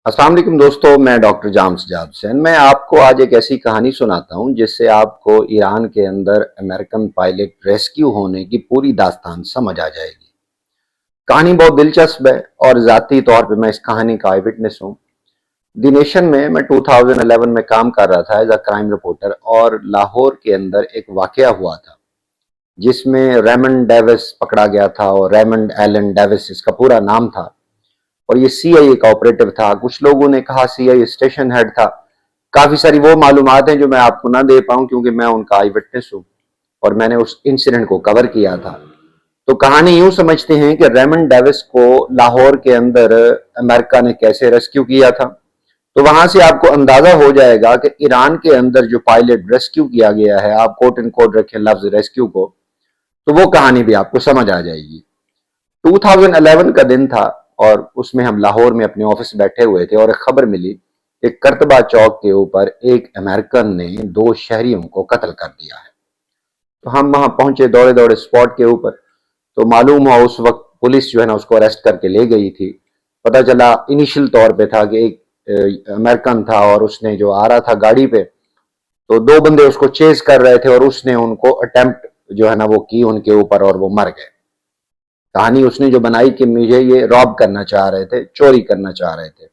السلام علیکم دوستو، میں ڈاکٹر جام سجاد حسین۔ میں آپ کو آج ایک ایسی کہانی سناتا ہوں جس سے آپ کو ایران کے اندر امریکن پائلٹ ریسکیو ہونے کی پوری داستان سمجھ آ جائے گی۔ کہانی بہت دلچسپ ہے اور ذاتی طور پہ میں اس کہانی کا آئی وٹنس ہوں۔ دی نیشن میں 2011 میں کام کر رہا تھا ایز اے کرائم رپورٹر، اور لاہور کے اندر ایک واقعہ ہوا تھا جس میں ریمنڈ ڈیوس پکڑا گیا تھا، اور ریمنڈ ایلن ڈیوس اس کا پورا نام تھا، اور یہ سی آئی اے کا آپریٹو تھا۔ کچھ لوگوں نے کہا سی آئی اے اسٹیشن ہیڈ تھا۔ کافی ساری وہ معلومات ہیں جو میں آپ کو نہ دے پاؤں کیونکہ میں ان کا آئی وٹنس ہوں اور میں نے اس انسیڈنٹ کو کور کیا تھا۔ تو کہانی یوں سمجھتے ہیں کہ ریمنڈ ڈیوس کو لاہور کے اندر امریکہ نے کیسے ریسکیو کیا تھا۔ تو وہاں سے آپ کو اندازہ ہو جائے گا کہ ایران کے اندر جو پائلٹ ریسکیو کیا گیا ہے، آپ کوٹ ان کوٹ رکھیں لفظ ریسکیو کو، تو وہ کہانی بھی آپ کو سمجھ آ جائے گی۔ 2011 کا دن تھا اور اس میں ہم لاہور میں اپنے آفس بیٹھے ہوئے تھے، اور ایک خبر ملی کہ کرتبہ چوک کے اوپر ایک امریکن نے 2 شہریوں کو قتل کر دیا ہے۔ تو ہم وہاں پہنچے دوڑے دوڑے اسپاٹ کے اوپر، تو معلوم ہوا اس وقت پولیس جو ہے نا اس کو اریسٹ کر کے لے گئی تھی۔ پتہ چلا انیشل طور پہ تھا کہ ایک امریکن تھا اور اس نے جو آ رہا تھا گاڑی پہ، تو 2 بندے اس کو چیز کر رہے تھے اور اس نے ان کو اٹیمپٹ جو ہے نا وہ کی ان کے اوپر اور وہ مر گئے۔ کہانی اس نے جو بنائی کہ مجھے یہ راب کرنا چاہ رہے تھے، چوری کرنا چاہ رہے تھے،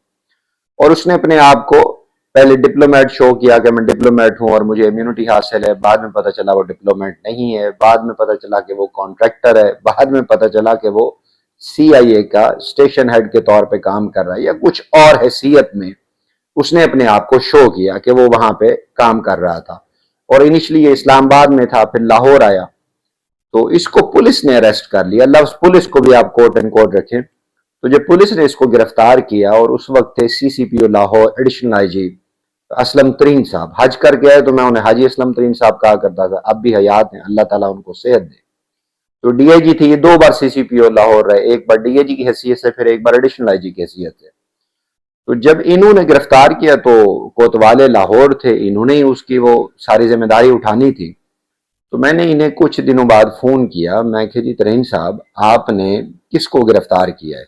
اور اس نے اپنے آپ کو پہلے ڈپلومیٹ شو کیا کہ میں ڈپلومیٹ ہوں اور مجھے امیونٹی حاصل ہے۔ بعد میں پتہ چلا وہ ڈپلومیٹ نہیں ہے، بعد میں پتہ چلا کہ وہ کانٹریکٹر ہے، بعد میں پتہ چلا کہ وہ سی آئی اے کا اسٹیشن ہیڈ کے طور پہ کام کر رہا ہے، یا کچھ اور حیثیت میں اس نے اپنے آپ کو شو کیا کہ وہ وہاں پہ کام کر رہا تھا۔ اور انیشلی یہ اسلام آباد میں تھا، پھر لاہور آیا، تو اس کو پولیس نے اریسٹ کر لیا۔ لفظ پولیس کو بھی آپ کوٹ اینڈ کوٹ رکھیں۔ تو جب پولیس نے اس کو گرفتار کیا، اور اس وقت تھے سی سی پی او لاہور ایڈیشنل آئی جی اسلم ترین صاحب، حج کر کے آئے تو میں انہیں حاجی اسلم ترین صاحب کہا کرتا تھا، اب بھی حیات ہیں، اللہ تعالیٰ ان کو صحت دے۔ تو ڈی آئی جی تھے، یہ 2 بار سی سی پی او لاہور رہے، ایک بار ڈی آئی جی کی حیثیت سے، پھر ایک بار ایڈیشنل آئی جی کی حیثیت سے۔ تو جب انہوں نے گرفتار کیا تو کوتوالے لاہور تھے، انہوں نے اس کی وہ ساری ذمہ داری اٹھانی تھی۔ تو میں نے انہیں کچھ دنوں بعد فون کیا، میں کہ جی ترین صاحب آپ نے کس کو گرفتار کیا ہے؟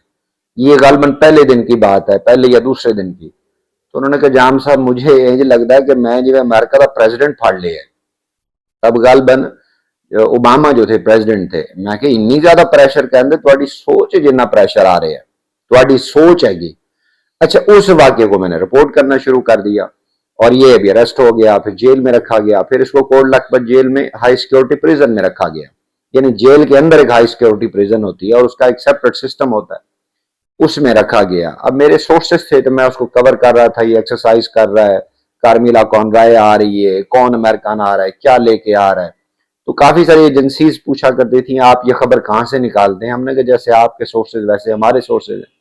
یہ غالباً پہلے دن کی بات ہے، پہلے یا دوسرے دن کی۔ تو انہوں نے کہا جام صاحب مجھے یہ لگتا ہے کہ میں جو امریکہ کا پریزیڈنٹ پھاڑ لیا ہے۔ تب غالباً اوباما جو تھے پریزیڈنٹ تھے۔ میں کہ انی زیادہ پریشر کے اندر تھوڑی سوچ جنہ پریشر آ رہے ہیں، تھوڑی سوچ ہے گی۔ اچھا، اس واقعے کو میں نے رپورٹ کرنا شروع کر دیا، اور یہ ابھی اریسٹ ہو گیا، پھر جیل میں رکھا گیا، پھر اس کو کوٹ لکھپت جیل میں ہائی سیکیورٹی پریزن میں رکھا گیا۔ یعنی جیل کے اندر ایک ہائی سیکیورٹی پریزن ہوتی ہے اور اس کا ایک سیپریٹ سسٹم ہوتا ہے، اس میں رکھا گیا۔ اب میرے سورسز تھے تو میں اس کو کور کر رہا تھا، یہ ایکسرسائز کر رہا ہے، کارمیلا کون رائے آ رہی ہے، کون امریکن آ رہا ہے، کیا لے کے آ رہا ہے۔ تو کافی ساری ایجنسیز پوچھا کرتی تھیں آپ یہ خبر کہاں سے نکالتے ہیں؟ ہم نے کہا جیسے آپ کے سورسز ویسے ہمارے سورسز ہیں۔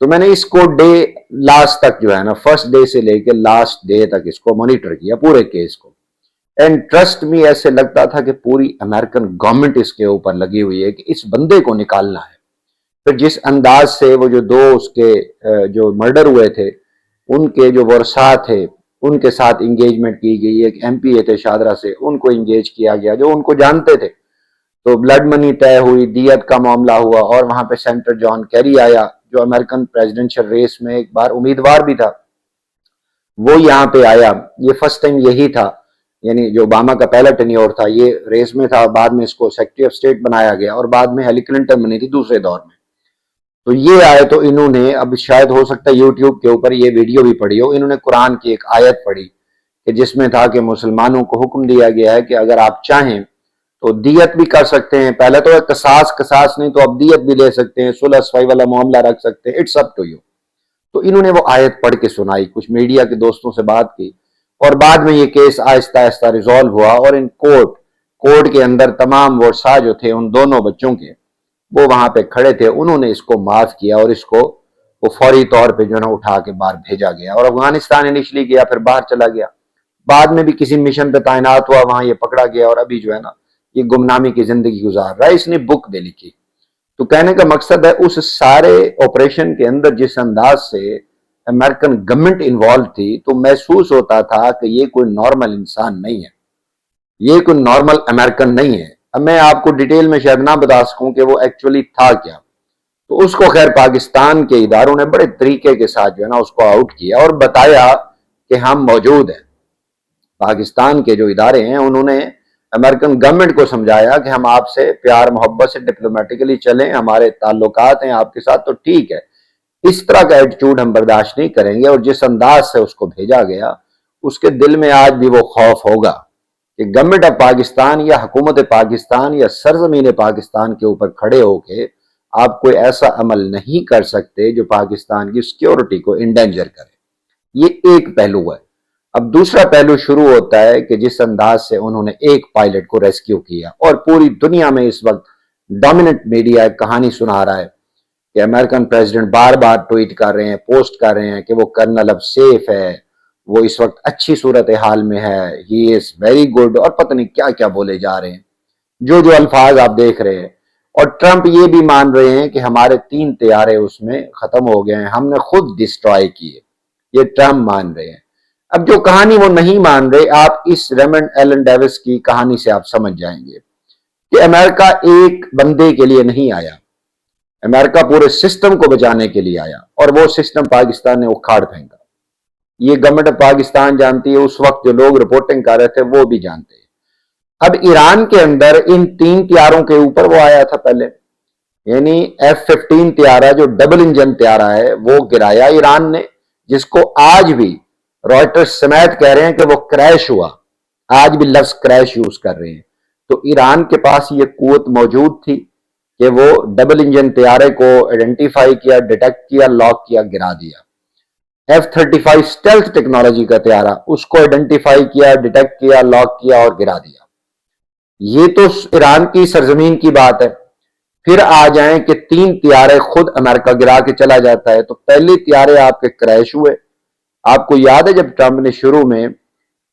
تو میں نے اس کو ڈے لاسٹ تک جو ہے نا، فرسٹ ڈے سے لے کے لاسٹ ڈے تک اس کو مانیٹر کیا پورے کیس کو۔ اینڈ ٹرسٹ می، ایسے لگتا تھا کہ پوری امریکن گورنمنٹ اس کے اوپر لگی ہوئی ہے کہ اس بندے کو نکالنا ہے۔ پھر جس انداز سے وہ جو 2 اس کے جو مرڈر ہوئے تھے، ان کے جو ورثاء تھے ان کے ساتھ انگیجمنٹ کی گئی، ایک ایم پی اے تھے شادرہ سے، ان کو انگیج کیا گیا جو ان کو جانتے تھے۔ تو بلڈ منی طے ہوئی، دیت کا معاملہ ہوا، اور وہاں پہ سینٹر جان کیری آیا جو امریکن پریزیڈنشل ریس میں ایک بار امیدوار بھی تھا، وہ یہاں پہ آیا۔ یہ فرسٹ ٹائم یہی تھا، یعنی جو اوباما کا پہلا ٹینیور تھا یہ ریس میں تھا، بعد میں اس کو سیکرٹری آف اسٹیٹ بنایا گیا، اور بعد میں ہیلی کلنٹن بنی تھی دوسرے دور میں۔ تو یہ آئے تو انہوں نے، اب شاید ہو سکتا ہے یوٹیوب کے اوپر یہ ویڈیو بھی پڑھی ہو، انہوں نے قرآن کی ایک آیت پڑھی کہ جس میں تھا کہ مسلمانوں کو حکم دیا گیا ہے کہ اگر آپ چاہیں تو دیت بھی کر سکتے ہیں، پہلے تو قصاص نہیں تو اب دیت بھی لے سکتے ہیں، صلح صفائی والا معاملہ رکھ سکتے ہیں، اٹس اپ ٹو یو۔ تو انہوں نے وہ آیت پڑھ کے سنائی، کچھ میڈیا کے دوستوں سے بات کی، اور بعد میں یہ کیس آہستہ آہستہ ریزالو ہوا، اور ان کورٹ کے اندر تمام ورثاء جو تھے ان دونوں بچوں کے، وہ وہاں پہ کھڑے تھے، انہوں نے اس کو معاف کیا، اور اس کو وہ فوری طور پہ جو ہے نا اٹھا کے باہر بھیجا گیا، اور افغانستان انیشلی گیا، پھر باہر چلا گیا، بعد میں بھی کسی مشن پہ تعینات ہوا، وہاں یہ پکڑا گیا، اور ابھی جو ہے نا یہ گمنامی کی زندگی گزار رہا ہے۔ اس نے بک دے لکھی۔ تو کہنے کا مقصد ہے اس سارے آپریشن کے اندر جس انداز سے امریکن گورنمنٹ انوالو تھی، تو محسوس ہوتا تھا کہ یہ کوئی نارمل انسان نہیں ہے، یہ کوئی نارمل امریکن نہیں ہے۔ اب میں آپ کو ڈیٹیل میں شاید نہ بتا سکوں کہ وہ ایکچولی تھا کیا، تو اس کو خیر پاکستان کے اداروں نے بڑے طریقے کے ساتھ جو ہے نا اس کو آؤٹ کیا اور بتایا کہ ہم موجود ہیں. پاکستان کے جو ادارے ہیں انہوں نے امریکن گورنمنٹ کو سمجھایا کہ ہم آپ سے پیار محبت سے ڈپلومیٹکلی چلیں، ہمارے تعلقات ہیں آپ کے ساتھ تو ٹھیک ہے، اس طرح کا ایٹیٹیوڈ ہم برداشت نہیں کریں گے. اور جس انداز سے اس کو بھیجا گیا اس کے دل میں آج بھی وہ خوف ہوگا کہ گورنمنٹ آف پاکستان یا حکومت پاکستان یا سرزمین پاکستان کے اوپر کھڑے ہو کے آپ کوئی ایسا عمل نہیں کر سکتے جو پاکستان کی سیکیورٹی کو انڈینجر کرے. یہ ایک پہلو ہے. اب دوسرا پہلو شروع ہوتا ہے کہ جس انداز سے انہوں نے ایک پائلٹ کو ریسکیو کیا اور پوری دنیا میں اس وقت ڈومیننٹ میڈیا ایک کہانی سنا رہا ہے کہ امریکن پریزیڈنٹ بار بار ٹویٹ کر رہے ہیں، پوسٹ کر رہے ہیں کہ وہ کرنل اب سیف ہے، وہ اس وقت اچھی صورتحال میں ہے، ہی از ویری گڈ، اور پتہ نہیں کیا کیا بولے جا رہے ہیں، جو الفاظ آپ دیکھ رہے ہیں. اور ٹرمپ یہ بھی مان رہے ہیں کہ ہمارے 3 طیارے اس میں ختم ہو گئے ہیں، ہم نے خود ڈسٹرائے کیے. یہ ٹرمپ مان رہے ہیں. اب جو کہانی وہ نہیں مان رہے، آپ اس ریمنڈ ایلن ڈیوس کی کہانی سے آپ سمجھ جائیں گے کہ امریکہ ایک بندے کے لیے نہیں آیا، امریکہ پورے سسٹم کو بچانے کے لیے آیا، اور وہ سسٹم پاکستان نے اکھاڑ پھینکا. یہ گورنمنٹ آف پاکستان جانتی ہے، اس وقت جو لوگ رپورٹنگ کر رہے تھے وہ بھی جانتے ہیں. اب ایران کے اندر ان 3 طیاروں کے اوپر وہ آیا تھا پہلے، یعنی F-15 طیارہ جو ڈبل انجن طیارہ ہے وہ گرایا ایران نے، جس کو آج بھی رائٹرز سمیت کہہ رہے ہیں کہ وہ کریش ہوا، آج بھی لفظ کریش یوز کر رہے ہیں. تو ایران کے پاس یہ قوت موجود تھی کہ وہ ڈبل انجن طیارے کو آئیڈینٹیفائی کیا، ڈیٹیکٹ کیا، لاک کیا، گرا دیا. F-35 اسٹیلتھ ٹیکنالوجی کا طیارہ، اس کو آئیڈینٹیفائی کیا، ڈیٹیکٹ کیا، لاک کیا اور گرا دیا. یہ تو ایران کی سرزمین کی بات ہے. پھر آ جائیں کہ 3 طیارے خود امریکہ گرا کے چلا جاتا ہے. تو پہلے طیارے آپ کے کریش ہوئے. آپ کو یاد ہے جب ٹرمپ نے شروع میں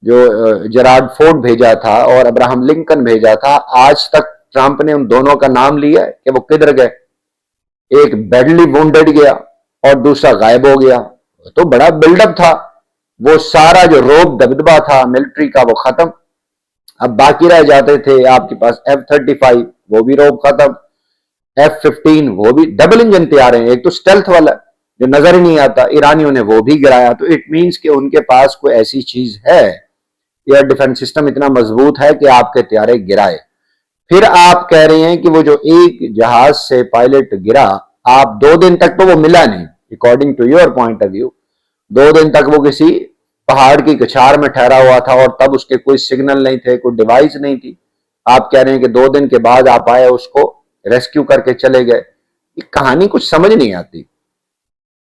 جو جیرارڈ فورڈ بھیجا تھا اور ابراہم لنکن بھیجا تھا، آج تک ٹرمپ نے ان دونوں کا نام لیا ہے کہ وہ کدھر گئے. ایک بیڈلی وونڈڈ گیا اور دوسرا غائب ہو گیا. تو بڑا بلڈ اپ تھا، وہ سارا جو روب دبدبا تھا ملٹری کا وہ ختم. اب باقی رہ جاتے تھے آپ کے پاس F-35، وہ بھی روب ختم. F-15 وہ بھی ڈبل انجن طیارے ہیں، ایک تو اسٹیلتھ والا جو نظر ہی نہیں آتا، ایرانیوں نے وہ بھی گرایا. تو اٹ مینس کہ ان کے پاس کوئی ایسی چیز ہے، ایئر ڈیفنس سسٹم اتنا مضبوط ہے کہ آپ کے طیارے گرائے. پھر آپ کہہ رہے ہیں کہ وہ جو ایک جہاز سے پائلٹ گرا، آپ 2 دن تک تو وہ ملا نہیں، according to your point of view. 2 دن تک وہ کسی پہاڑ کی کچھار میں ٹھہرا ہوا تھا اور تب اس کے کوئی سگنل نہیں تھے، کوئی ڈیوائس نہیں تھی. آپ کہہ رہے ہیں کہ 2 دن کے بعد آپ آئے، اس کو ریسکیو کر کے چلے گئے. یہ کہانی کچھ سمجھ نہیں آتی.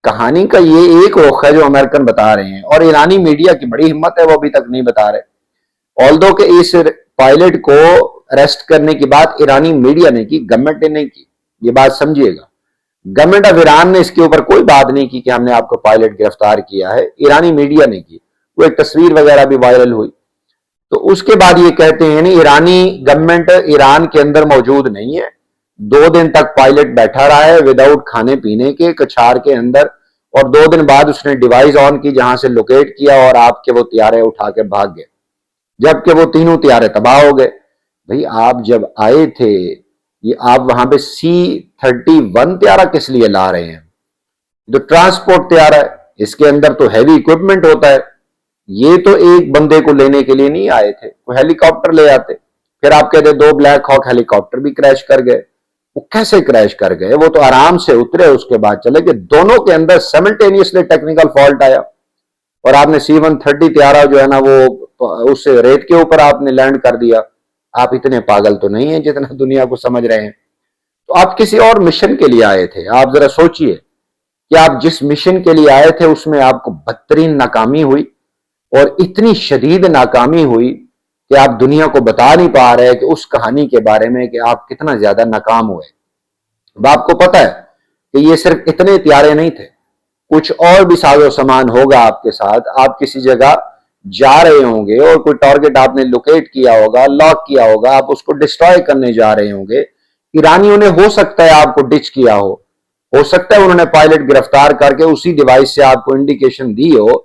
کہانی کا یہ ایک رخ ہے جو امریکن بتا رہے ہیں، اور ایرانی میڈیا کی بڑی ہمت ہے، وہ ابھی تک نہیں بتا رہے. آلدو کہ اس پائلٹ کو اریسٹ کرنے کی بات ایرانی میڈیا نے کی، گورنمنٹ نے نہیں کی. یہ بات سمجھیے گا. گورنمنٹ آف ایران نے اس کے اوپر کوئی بات نہیں کی کہ ہم نے آپ کو پائلٹ گرفتار کیا ہے، ایرانی میڈیا نے کی. وہ ایک تصویر وغیرہ بھی وائرل ہوئی. تو اس کے بعد یہ کہتے ہیں نہیں، ایرانی گورنمنٹ ایران کے اندر موجود نہیں ہے. 2 دن تک پائلٹ بیٹھا رہا ہے وداؤٹ کھانے پینے کے کچھار کے اندر، اور 2 دن بعد اس نے ڈیوائس آن کی جہاں سے لوکیٹ کیا اور آپ کے وہ طیارے اٹھا کے بھاگ گئے، جبکہ وہ 3 طیارے تباہ ہو گئے. بھئی آپ جب آئے تھے، یہ آپ وہاں پہ C-31 طیارہ کس لیے لا رہے ہیں؟ جو ٹرانسپورٹ طیارہ ہے، اس کے اندر تو ہیوی اکوپمنٹ ہوتا ہے. یہ تو ایک بندے کو لینے کے لیے نہیں آئے تھے، وہ ہیلی کاپٹر لے آتے. پھر آپ کہتے 2 بلیک ہاک ہیلی کاپٹر بھی کریش کر گئے. وہ کیسے کریش کر گئے؟ وہ تو آرام سے اترے، اس کے بعد چلے کہ دونوں کے اندر سیملٹینیسلی ٹیکنیکل فالٹ آیا، اور آپ نے C-130 طیارہ جو ہے نا وہ اس ریت کے اوپر آپ نے لینڈ کر دیا. آپ اتنے پاگل تو نہیں ہیں جتنا دنیا کو سمجھ رہے ہیں. تو آپ کسی اور مشن کے لیے آئے تھے. آپ ذرا سوچئے کہ آپ جس مشن کے لیے آئے تھے اس میں آپ کو بدترین ناکامی ہوئی، اور اتنی شدید ناکامی ہوئی کہ آپ دنیا کو بتا نہیں پا رہے کہ اس کہانی کے بارے میں کہ آپ کتنا زیادہ ناکام ہوئے. اب آپ کو پتا ہے کہ یہ صرف اتنے طیارے نہیں تھے، کچھ اور بھی ساز و سامان ہوگا آپ کے ساتھ. آپ کسی جگہ جا رہے ہوں گے اور کوئی ٹارگٹ آپ نے لوکیٹ کیا ہوگا، لاک کیا ہوگا، آپ اس کو ڈسٹرائے کرنے جا رہے ہوں گے. ایرانیوں نے ہو سکتا ہے آپ کو ڈچ کیا ہو سکتا ہے انہوں نے پائلٹ گرفتار کر کے اسی ڈیوائس سے آپ کو انڈیکیشن دی ہو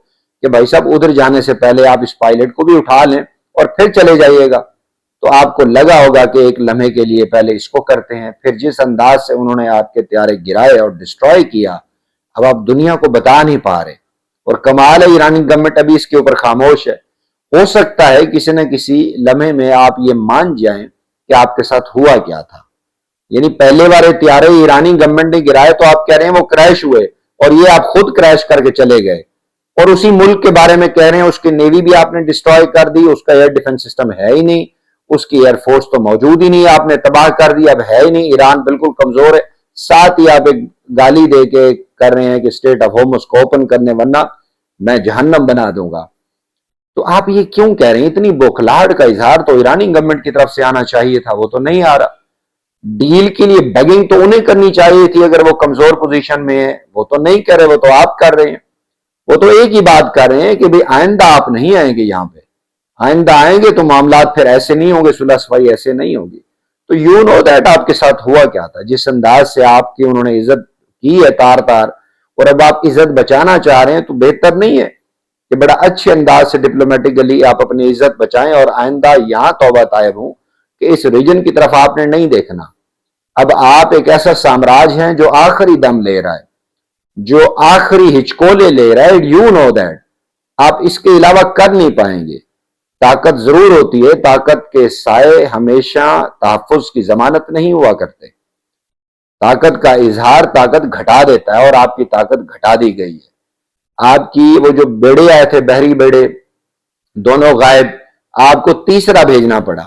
کہ بھائی صاحب ادھر جانے سے پہلے آپ اس پائلٹ کو بھی اٹھا لیں اور پھر چلے جائیے گا. تو آپ کو لگا ہوگا کہ ایک لمحے کے لیے پہلے اس کو کرتے ہیں، پھر جس انداز سے انہوں نے آپ کے طیارے گرائے اور ڈسٹروائے کیا، اب آپ دنیا کو بتا نہیں پا رہے۔ اور کمال ہے ایرانی گورنمنٹ ابھی اس کے اوپر خاموش ہے۔ ہو سکتا ہے کسی نہ کسی لمحے میں آپ یہ مان جائیں کہ آپ کے ساتھ ہوا کیا تھا۔ یعنی پہلے والے طیارے ایرانی گورنمنٹ نے گرائے تو آپ کہہ رہے ہیں وہ کریش ہوئے، اور یہ آپ خود کریش کر کے چلے گئے، اور اسی ملک کے بارے میں کہہ رہے ہیں اس کی نیوی بھی آپ نے ڈسٹروائے کر دی، اس کا ایئر ڈیفنس سسٹم ہے ہی نہیں، اس کی ایئر فورس تو موجود ہی نہیں، آپ نے تباہ کر دی، اب ہے ہی نہیں، ایران بالکل کمزور ہے۔ ساتھ ہی آپ ایک گالی دے کے کر رہے ہیں کہ اسٹیٹ آف ہومس کو اوپن کرنے، ورنہ میں جہنم بنا دوں گا۔ تو آپ یہ کیوں کہہ رہے ہیں؟ اتنی بوکھلاہٹ کا اظہار تو ایرانی گورنمنٹ کی طرف سے آنا چاہیے تھا، وہ تو نہیں آ رہا۔ ڈیل کے لیے بیگنگ تو انہیں کرنی چاہیے تھی اگر وہ کمزور پوزیشن میں ہے، وہ تو نہیں کر رہے، وہ تو آپ کر رہے ہیں۔ وہ تو ایک ہی بات کر رہے ہیں کہ بھئی آئندہ آپ نہیں آئیں گے یہاں پہ، آئندہ آئیں گے تو معاملات پھر ایسے نہیں ہوں گے، صلح صفائی ایسے نہیں ہوگی۔ تو یو نو دیٹ آپ کے ساتھ ہوا کیا تھا، جس انداز سے آپ کی انہوں نے عزت کی ہے تار تار، اور اب آپ عزت بچانا چاہ رہے ہیں، تو بہتر نہیں ہے کہ بڑا اچھے انداز سے ڈپلومیٹکلی آپ اپنی عزت بچائیں اور آئندہ یہاں توبہ طائب ہوں کہ اس ریجن کی طرف آپ نے نہیں دیکھنا۔ اب آپ ایک ایسا سامراج ہیں جو آخری دم لے رہا ہے، جو آخری ہچکولے لے رہا ہے، یو نو دیٹ آپ اس کے علاوہ کر نہیں پائیں گے۔ طاقت ضرور ہوتی ہے، طاقت کے سائے ہمیشہ تحفظ کی ضمانت نہیں ہوا کرتے۔ طاقت کا اظہار طاقت گھٹا دیتا ہے، اور آپ کی طاقت گھٹا دی گئی ہے۔ آپ کی وہ جو بیڑے آئے تھے، بحری بیڑے، دونوں غائب، آپ کو تیسرا بھیجنا پڑا،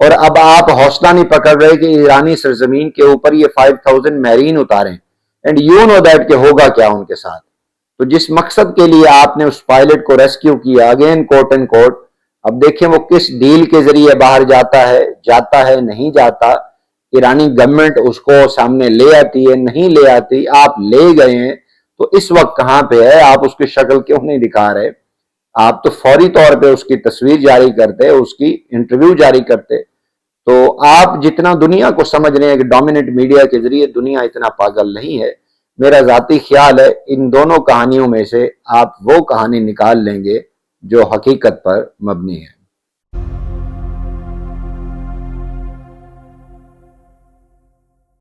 اور اب آپ حوصلہ نہیں پکڑ رہے کہ ایرانی سرزمین کے اوپر یہ 5000 میرین اتاریں، اینڈ یو نو دیٹ کہ ہوگا کیا ان کے ساتھ۔ تو جس مقصد کے لیے آپ نے اس پائلٹ کو ریسکیو کیا، اگین کوٹ اینڈ کوٹ، اب دیکھیں وہ کس ڈیل کے ذریعے باہر جاتا ہے نہیں جاتا۔ ایرانی گورنمنٹ اس کو سامنے لے آتی ہے نہیں لے آتی، آپ لے گئے ہیں، تو اس وقت کہاں پہ ہے؟ آپ اس کی شکل کیوں نہیں دکھا رہے؟ آپ تو فوری طور پہ اس کی تصویر جاری کرتے، اس کی انٹرویو جاری کرتے۔ تو آپ جتنا دنیا کو سمجھ رہے ہیں کہ ڈومیننٹ میڈیا کے ذریعے، دنیا اتنا پاگل نہیں ہے۔ میرا ذاتی خیال ہے ان دونوں کہانیوں میں سے آپ وہ کہانی نکال لیں گے جو حقیقت پر مبنی ہے۔